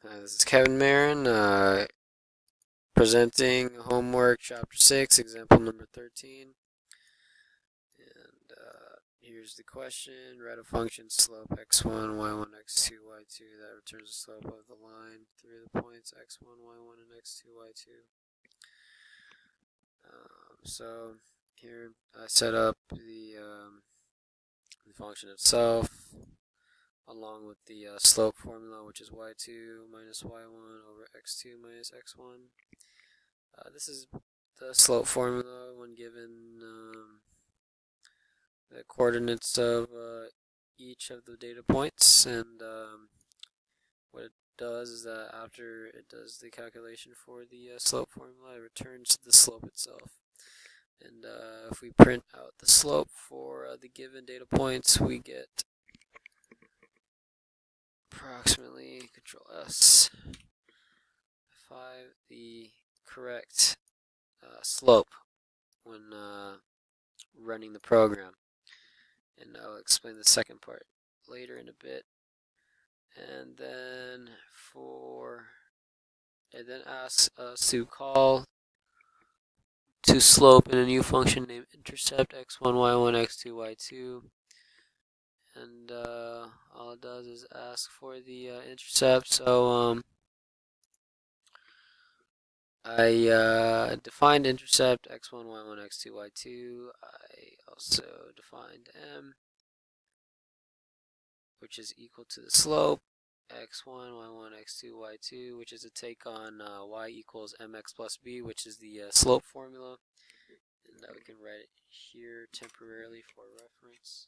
This is Kevin Marin, presenting homework chapter 6, example number 13. And here's the question. Write a function slope x1, y1, x2, y2 that returns the slope of the line through the points x1, y1, and x2, y2. So here I set up the function itself along with the slope formula, which is y2 minus y1 over x2 minus x1. This is the slope formula when given the coordinates of each of the data points, and what it does is that after it does the calculation for the slope formula, it returns the slope itself. And if we print out the slope for the given data points, we get approximately Control S 5 the correct slope when running the program. And I'll explain the second part later in a bit. And then it then asks us to call to slope in a new function named intercept x1, y1, x2, y2. And all it does is ask for the intercept. So I defined intercept x1, y1, x2, y2. I also defined m, which is equal to the slope x1, y1, x2, y2, which is a take on y equals mx plus b, which is the slope formula. And we can write it here temporarily for reference.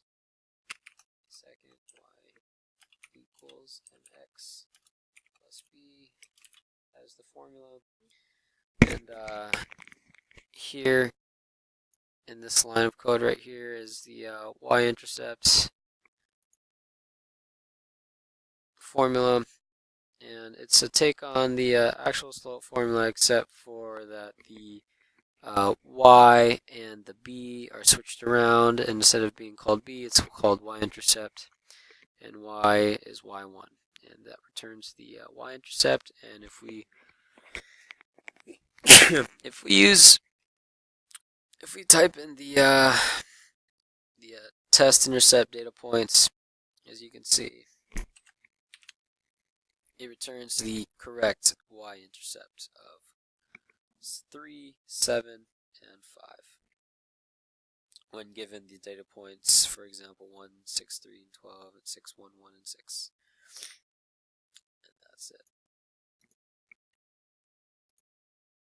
Second, y equals mx plus b as the formula. And here in this line of code right here is the y-intercept formula, and it's a take on the actual slope formula, except for that the y and the b are switched around, and instead of being called b, it's called y-intercept, and y is y1, and that returns the y-intercept. And if we if we type in the test intercept data points, as you can see, it returns the correct y-intercept of 3, 7, and 5 when given the data points, for example, 1, 6, 3, and 12, and 6, 1, 1, and 6. And that's it.